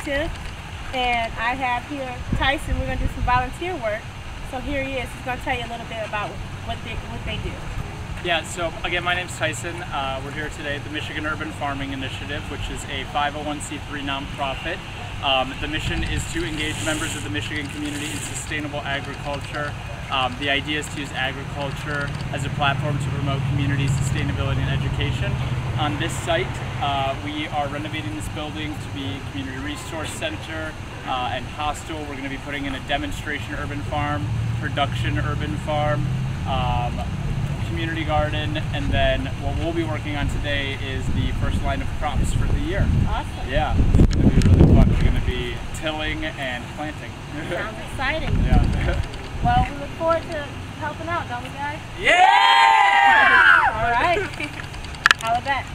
initiative, and I have here Tyson. We're going to do some volunteer work. So here he is. He's going to tell you a little bit about what they do. Yeah, so again, my name's Tyson. We're here today at the Michigan Urban Farming Initiative, which is a 501c3 nonprofit. The mission is to engage members of the Michigan community in sustainable agriculture. The idea is to use agriculture as a platform to promote community sustainability and education. On this site, we are renovating this building to be a community resource center and hostel. We're going to be putting in a demonstration urban farm, production urban farm, community garden, and then what we'll be working on today is the first line of crops for the year. Awesome. Yeah, it's going to be really fun. We're going to be tilling and planting. Sounds exciting. Yeah. Well, we look forward to helping out, don't we, guys? Yeah! All right. How about that?